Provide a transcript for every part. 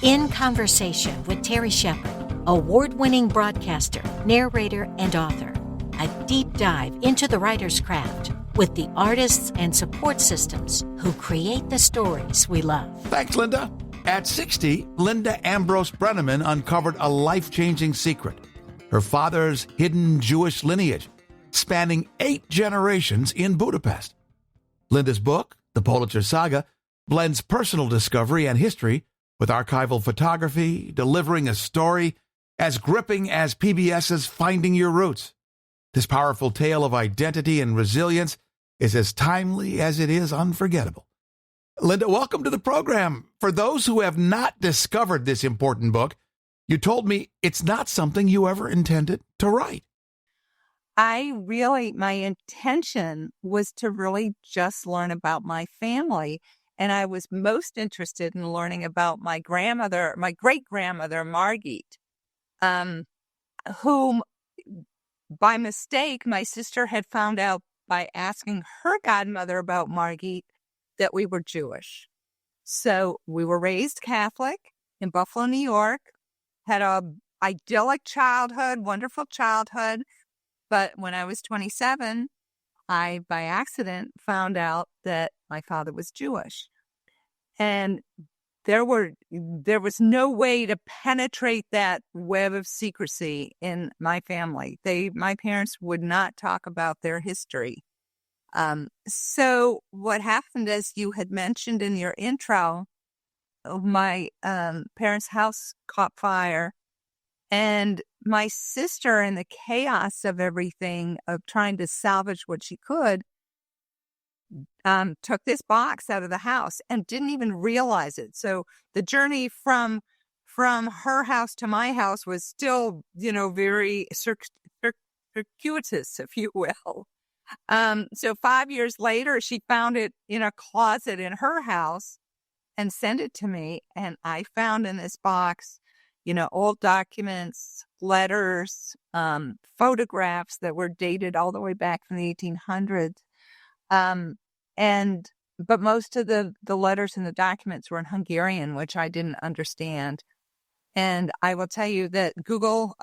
In Conversation with Terry Shepard, award-winning broadcaster, narrator, and author. A deep dive into the writer's craft with the artists and support systems who create the stories we love. Thanks, Linda. At 60, Linda Ambrus Broenniman uncovered a life-changing secret. Her father's hidden Jewish lineage, spanning 8 generations in Budapest. Linda's book, The Politzer Saga, blends personal discovery and history with archival photography, delivering a story as gripping as PBS's Finding Your Roots. This powerful tale of identity and resilience is as timely as it is unforgettable. Linda, welcome to the program. For those who have not discovered this important book, you told me it's not something you ever intended to write. My intention was to really just learn about my family. And I was most interested in learning about my great-grandmother, Margit, whom, by mistake, my sister had found out by asking her godmother about Margit that we were Jewish. So we were raised Catholic in Buffalo, New York, had a idyllic childhood, wonderful childhood. But when I was 27, I, by accident, found out that my father was Jewish. And there was no way to penetrate that web of secrecy in my family. My parents would not talk about their history. So what happened, as you had mentioned in your intro, my parents' house caught fire. And my sister, in the chaos of everything, of trying to salvage what she could, took this box out of the house and didn't even realize it. So the journey from her house to my house was still, very circuitous, if you will. So 5 years later, she found it in a closet in her house and sent it to me. And I found in this box, old documents, letters, photographs that were dated all the way back from the 1800s. But most of the letters and the documents were in Hungarian, which I didn't understand. And I will tell you that Google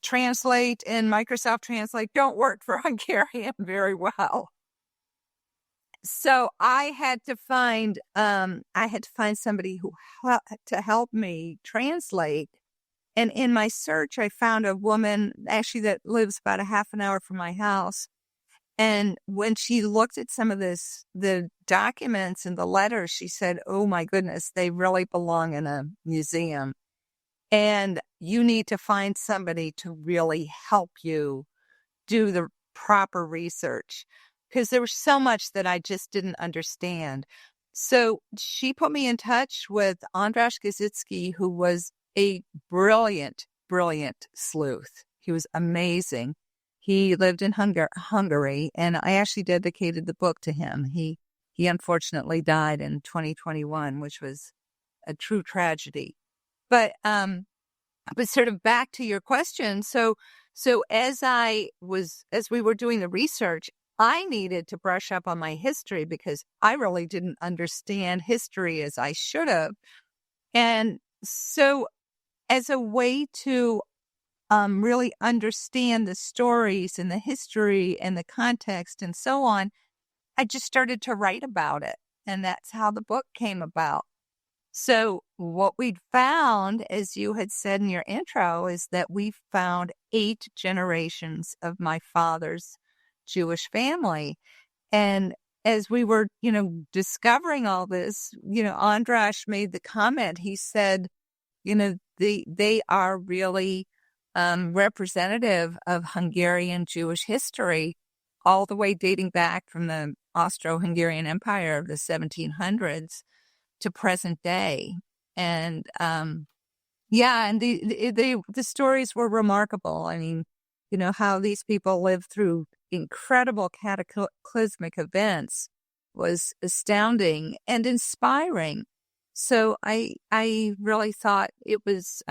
Translate and Microsoft Translate don't work for Hungarian very well. So I had to find somebody to help me translate. And in my search, I found a woman actually that lives about a half an hour from my house. And when she looked at some of the documents and the letters, she said, "Oh my goodness, they really belong in a museum. And you need to find somebody to really help you do the proper research." Because there was so much that I just didn't understand. So she put me in touch with András Gizicki, who was a brilliant, brilliant sleuth. He was amazing. He lived in Hungary, and I actually dedicated the book to him. He unfortunately died in 2021, which was a true tragedy. But sort of back to your question. So as we were doing the research, I needed to brush up on my history because I really didn't understand history as I should have. And so as a way to really understand the stories and the history and the context and so on, I just started to write about it. And that's how the book came about. So what we'd found, as you had said in your intro, is that we found 8 generations of my father's Jewish family. And as we were, discovering all this, András made the comment. He said, they are really representative of Hungarian Jewish history, all the way dating back from the Austro-Hungarian Empire of the 1700s to present day. And and the stories were remarkable. I mean, how these people lived through incredible cataclysmic events was astounding and inspiring. So I really thought it was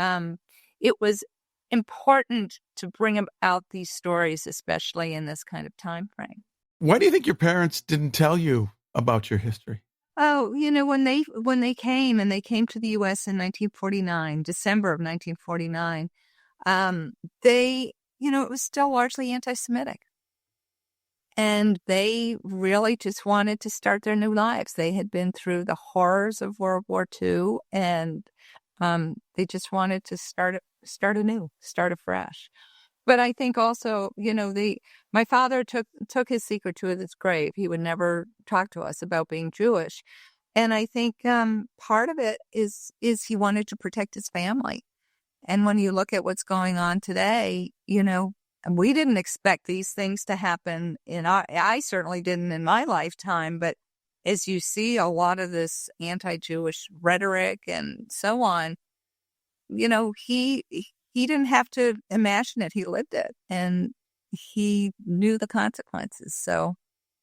important to bring out these stories, especially in this kind of time frame. Why do you think your parents didn't tell you about your history? Oh, when they came to the U.S. in 1949, December of 1949, they, it was still largely anti-Semitic. And they really just wanted to start their new lives. They had been through the horrors of World War II, and they just wanted to start anew, start afresh. But I think also, my father took his secret to his grave. He would never talk to us about being Jewish, and I think part of it is he wanted to protect his family. And when you look at what's going on today, we didn't expect these things to happen I certainly didn't in my lifetime, but as you see a lot of this anti-Jewish rhetoric and so on, he didn't have to imagine it. He lived it and he knew the consequences. So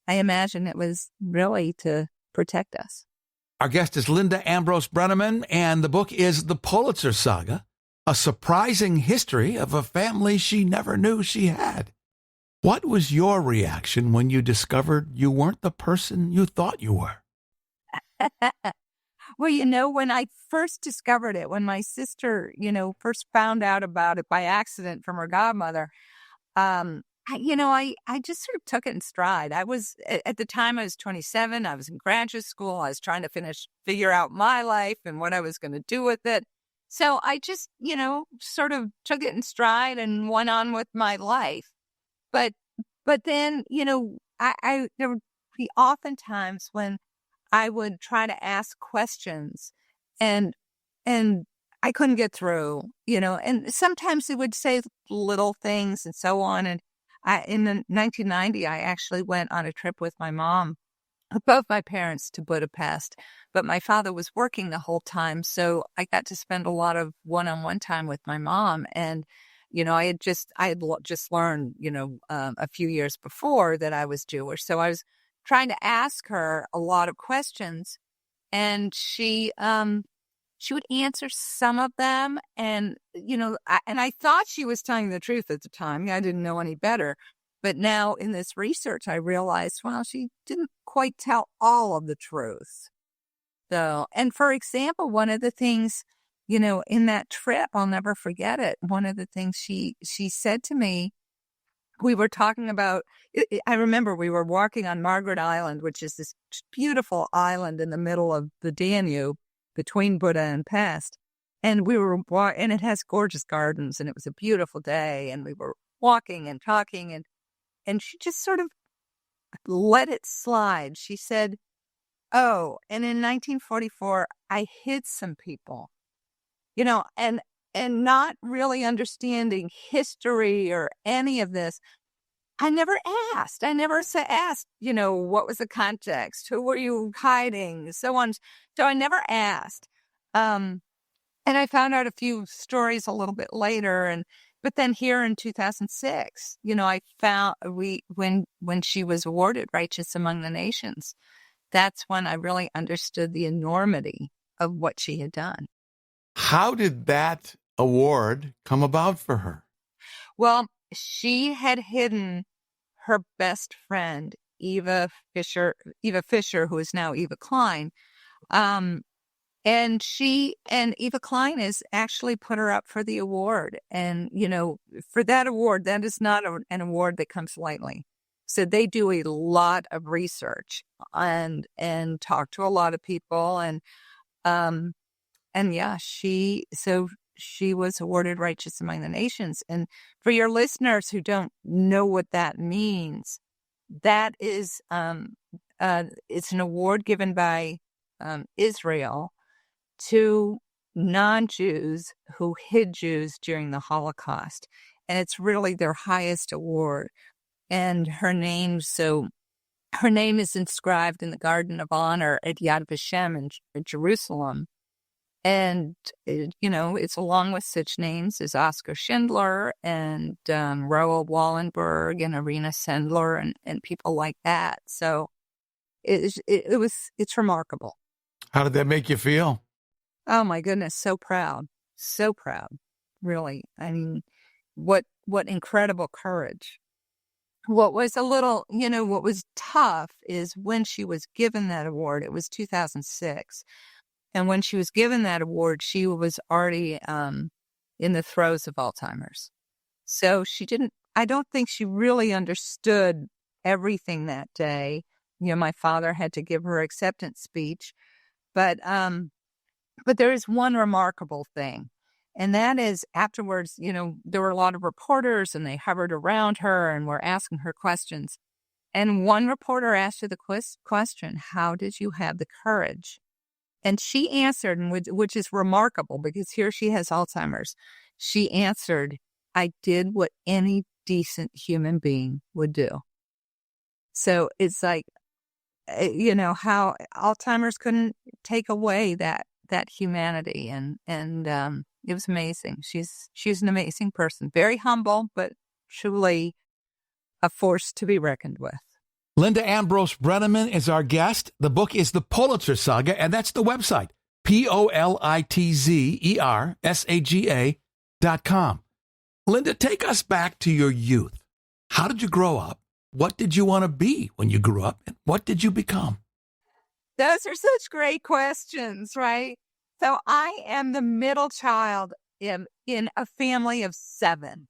I imagine it was really to protect us. Our guest is Linda Ambrus Broenniman, and the book is The Politzer Saga, a surprising history of a family she never knew she had. What was your reaction when you discovered you weren't the person you thought you were? Well, when I first discovered it, when my sister, first found out about it by accident from her godmother, I just sort of took it in stride. At the time I was 27, I was in graduate school. I was trying to figure out my life and what I was going to do with it. So I just, sort of took it in stride and went on with my life. But then, there would be oftentimes when I would try to ask questions and I couldn't get through, and sometimes it would say little things and so on. And in 1990, I actually went on a trip with my mom, both my parents, to Budapest, but my father was working the whole time. So I got to spend a lot of one-on-one time with my mom. And, I had just learned, a few years before that I was Jewish. So I was trying to ask her a lot of questions, and she would answer some of them. And, and I thought she was telling the truth at the time. I didn't know any better. But now in this research, I realized, well, she didn't quite tell all of the truth. So, and for example, one of the things, in that trip, I'll never forget it. One of the things she said to me, we were talking about, I remember we were walking on Margaret Island, which is this beautiful island in the middle of the Danube between Buda and Pest. And and it has gorgeous gardens, and it was a beautiful day. And we were walking and talking, and she just sort of let it slide. She said, "Oh, and in 1944, I hid some people, and not really understanding history or any of this. I never asked. I never asked, what was the context? Who were you hiding? So on. So I never asked. And I found out a few stories a little bit later. But then here in 2006, I found when she was awarded Righteous Among the Nations, that's when I really understood the enormity of what she had done. How did that award come about for her? Well, she had hidden her best friend, Eva Fisher, who is now Eva Klein. And Eva Klein has actually put her up for the award. And, for that award, that is not an award that comes lightly. So they do a lot of research and talk to a lot of people. And yeah, she was awarded Righteous Among the Nations. And for your listeners who don't know what that means, that is, it's an award given by Israel to non-Jews who hid Jews during the Holocaust. And it's really their highest award. And her name is inscribed in the Garden of Honor at Yad Vashem in Jerusalem. And, it's along with such names as Oskar Schindler and Roel Wallenberg and Irina Sendler and people like that. So it's remarkable. How did that make you feel? Oh, my goodness. So proud. So proud. Really. I mean, what incredible courage. what was what was tough is when she was given that award, it was 2006. And when she was given that award, she was already in the throes of Alzheimer's. So I don't think she really understood everything that day. My father had to give her acceptance speech, but there is one remarkable thing. And that is afterwards, there were a lot of reporters and they hovered around her and were asking her questions. And one reporter asked her the question, how did you have the courage? And she answered, which is remarkable because here she has Alzheimer's. She answered, I did what any decent human being would do. So it's like, how Alzheimer's couldn't take away that humanity. And it was amazing. She's an amazing person, very humble, but truly a force to be reckoned with. Linda Ambrus Broenniman is our guest. The book is The Politzer Saga, and that's the website, PolitzersAga.com. Linda, take us back to your youth. How did you grow up? What did you want to be when you grew up? And what did you become? Those are such great questions, right? So I am the middle child in a family of 7.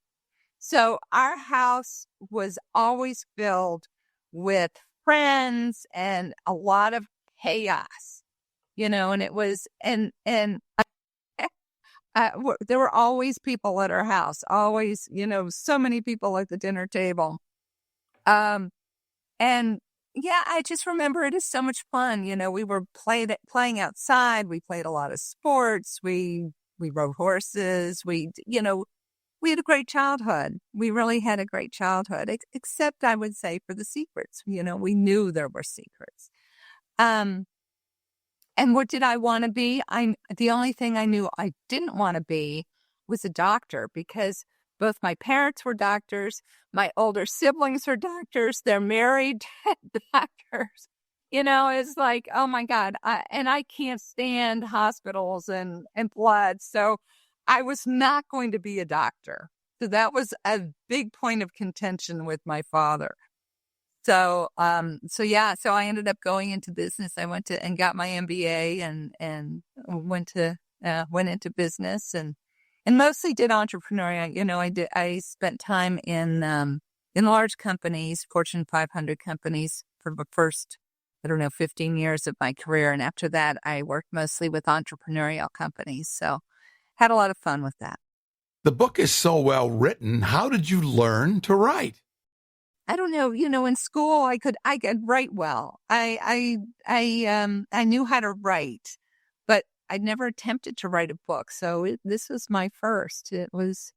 So our house was always filled with friends and a lot of chaos, and it was, and there were always people at our house, always, so many people at the dinner table. And yeah, I just remember it as so much fun. We were playing outside. We played a lot of sports. We rode horses. We had a great childhood. We really had a great childhood, except I would say for the secrets. We knew there were secrets. And what did I want to be? The only thing I knew I didn't want to be was a doctor, because both my parents were doctors. My older siblings are doctors. They're married doctors. It's like, oh my God. And I can't stand hospitals and blood. So I was not going to be a doctor. So that was a big point of contention with my father. So I ended up going into business. I went to and got my MBA and went into business and mostly did entrepreneurial. I spent time in large companies, Fortune 500 companies for the first, 15 years of my career. And after that, I worked mostly with entrepreneurial companies. So had a lot of fun with that. The book is so well written. How did you learn to write? I don't know. In school, I could write well. I knew how to write, but I'd never attempted to write a book. So this was my first. It was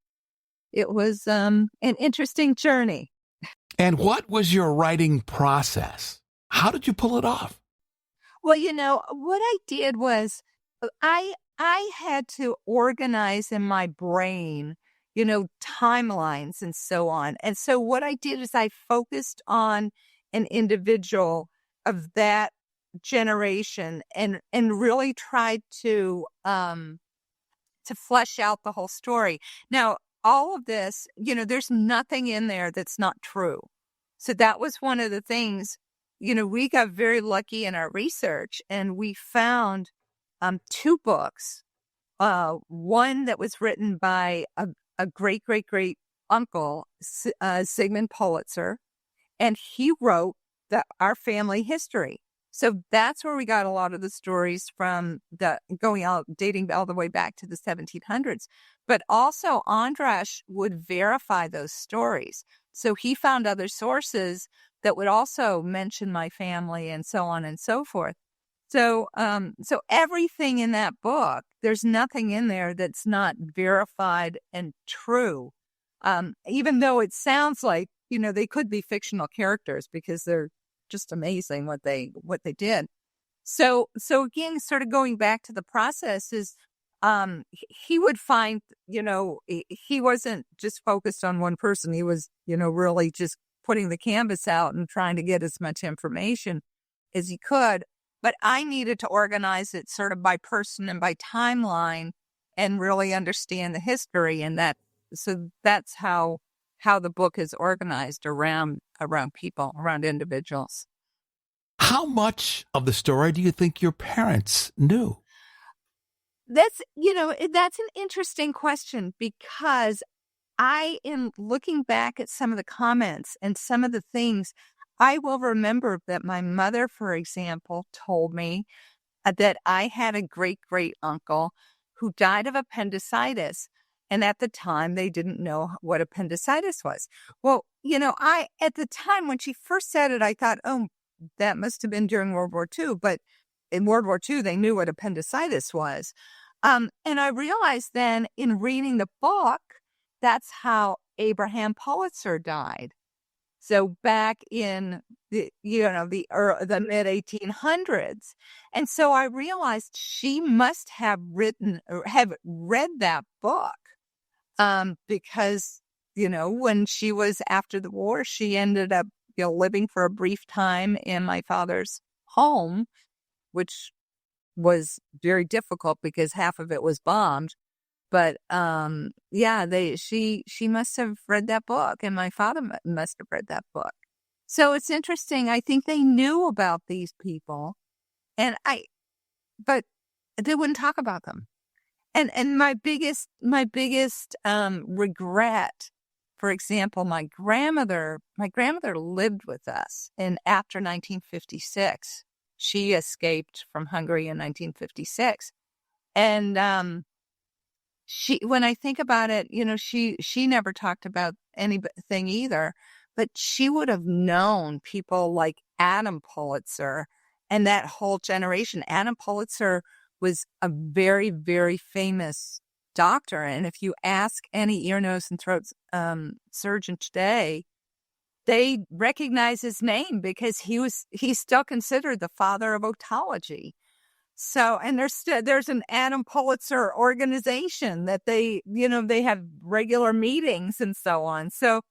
an interesting journey. And what was your writing process? How did you pull it off? Well, what I did was I had to organize in my brain, timelines and so on. And so what I did is I focused on an individual of that generation and really tried to flesh out the whole story. Now, all of this, there's nothing in there that's not true. So that was one of the things, we got very lucky in our research and we found 2 books. One that was written by a great uncle, Sigmund Politzer, and he wrote our family history. So that's where we got a lot of the stories from, dating all the way back to the 1700s. But also Andras would verify those stories. So he found other sources that would also mention my family and so on and so forth. So everything in that book, there's nothing in there that's not verified and true. Even though it sounds like, they could be fictional characters because they're just amazing what they did. So again, sort of going back to the process is, he would find, he wasn't just focused on one person. He was, really just putting the canvas out and trying to get as much information as he could. But I needed to organize it sort of by person and by timeline and really understand the history. And so that's how how the book is organized around people, around individuals. How much of the story do you think your parents knew? That's an interesting question, because I am looking back at some of the comments and some of the things. I will remember that my mother, for example, told me that I had a great uncle who died of appendicitis. And at the time, they didn't know what appendicitis was. Well, at the time when she first said it, I thought, oh, that must have been during World War II. But in World War II, they knew what appendicitis was. And I realized then in reading the book, that's how Abraham Politzer died. So back in the mid 1800s. And so I realized she must have written or have read that book, because, when she was after the war, she ended up, living for a brief time in my father's home, which was very difficult because half of it was bombed. But she must have read that book, and my father must have read that book. So it's interesting. I think they knew about these people, but they wouldn't talk about them. And my biggest regret, for example, my grandmother lived with us, and after 1956, she escaped from Hungary in 1956, and when I think about it, she never talked about anything either, but she would have known people like Adam Politzer and that whole generation. Adam Politzer was a very, very famous doctor. And if you ask any ear, nose, and throat surgeon today, they recognize his name because he's still considered the father of otology. So, and there's an Adam Politzer organization that they have regular meetings and so on. So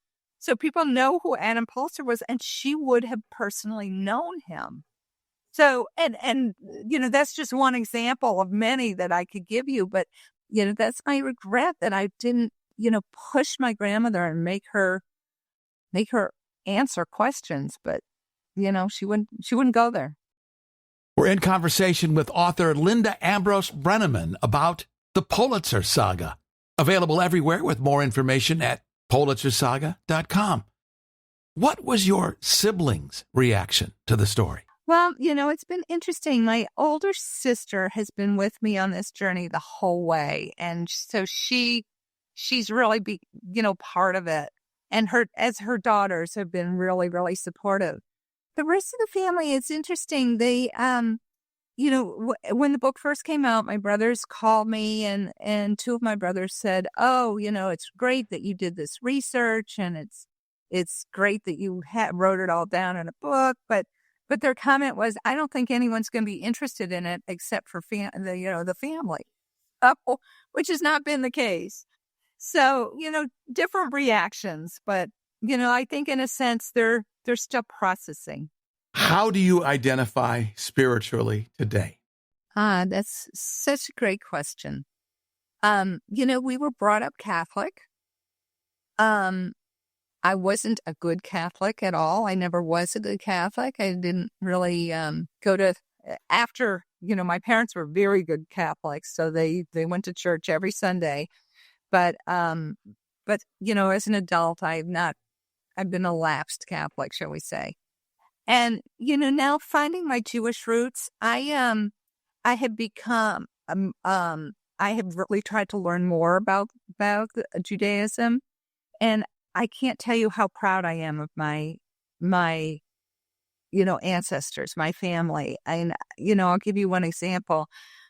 people know who Adam Politzer was, and she would have personally known him. So, and that's just one example of many that I could give you, but, that's my regret, that I didn't, push my grandmother and make her answer questions, but, she wouldn't go there. We're in conversation with author Linda Ambrus Broenniman about the Politzer Saga. Available everywhere with more information at PolitzerSaga.com. What was your siblings' reaction to the story? Well, it's been interesting. My older sister has been with me on this journey the whole way. And so she's really part of it. And her daughters have been really, really supportive. The rest of the family, it's interesting. They, when the book first came out, my brothers called me, and two of my brothers said, "Oh, it's great that you did this research, and it's great that you wrote it all down in a book." But their comment was, "I don't think anyone's going to be interested in it except for the family," which has not been the case. So different reactions, but I think in a sense they're still processing. How do you identify spiritually today? That's such a great question. We were brought up Catholic. I wasn't a good Catholic at all. I never was a good Catholic. I didn't really go to, after, my parents were very good Catholics, so they went to church every Sunday. But as an adult, I've been a lapsed Catholic, shall we say. And, now finding my Jewish roots, I have become, I have really tried to learn more about Judaism. And I can't tell you how proud I am of my ancestors, my family. And, I'll give you one example.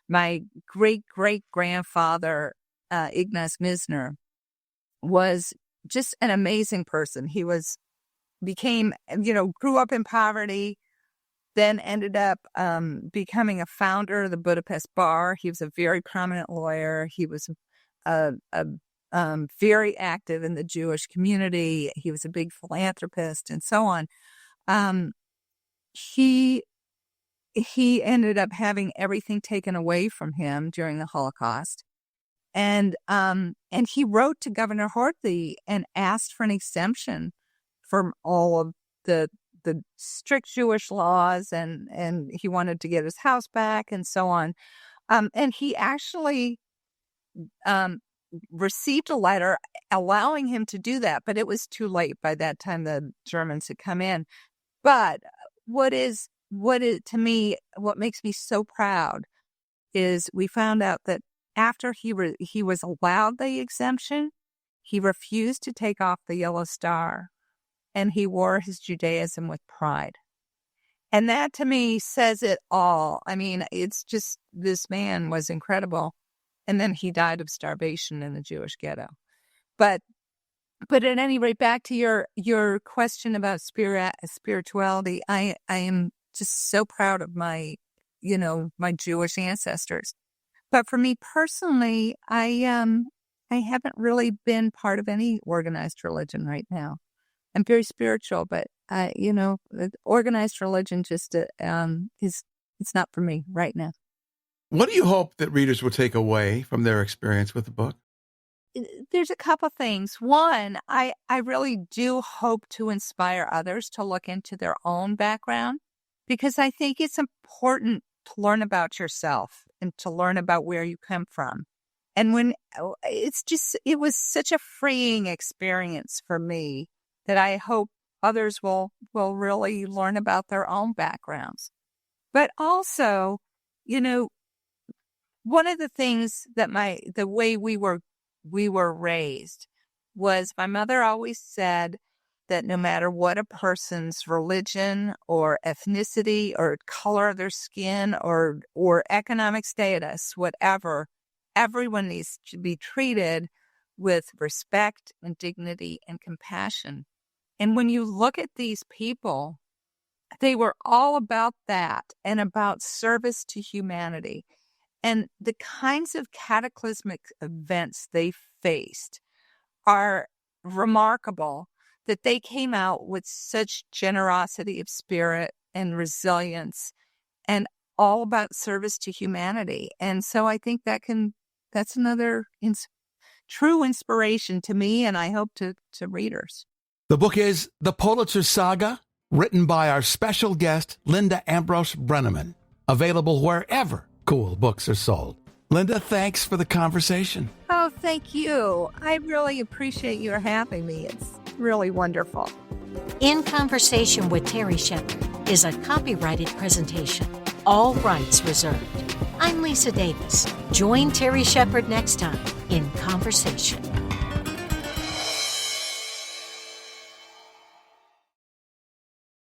My great-great-grandfather, Ignaz Misner, was just an amazing person. He grew up in poverty, then ended up becoming a founder of the Budapest Bar. He was a very prominent lawyer. He was very active in the Jewish community. He was a big philanthropist and so on. He ended up having everything taken away from him during the Holocaust. And he wrote to Governor Horthy and asked for an exemption from all of the strict Jewish laws, and he wanted to get his house back and so on. And he actually received a letter allowing him to do that, but it was too late by that time. The Germans had come in. But what to me, what makes me so proud is we found out that after he was allowed the exemption, he refused to take off the yellow star, and he wore his Judaism with pride. And that to me says it all. I mean, it's just, this man was incredible. And then he died of starvation in the Jewish ghetto. But at any rate, back to your question about spirituality, I am just so proud of my Jewish ancestors. But for me personally, I haven't really been part of any organized religion right now. I'm very spiritual, but organized religion just it's not for me right now. What do you hope that readers will take away from their experience with the book? There's a couple things. One, I really do hope to inspire others to look into their own background, because I think it's important to learn about yourself and to learn about where you come from. And it was such a freeing experience for me that I hope others will really learn about their own backgrounds. But also, one of the things that the way we were raised was, my mother always said that no matter what a person's religion or ethnicity or color of their skin or economic status, whatever, everyone needs to be treated with respect and dignity and compassion. And when you look at these people, they were all about that and about service to humanity. And the kinds of cataclysmic events they faced are remarkable, that they came out with such generosity of spirit and resilience and all about service to humanity. And so I think that's another true inspiration to me, and I hope to readers. The book is The Politzer Saga, written by our special guest, Linda Ambrus Broenniman, available wherever cool books are sold. Linda, thanks for the conversation. Oh, thank you. I really appreciate your having me. It's really wonderful. In Conversation with Terry Shepard is a copyrighted presentation. All rights reserved. I'm Lisa Davis. Join Terry Shepard next time in Conversation.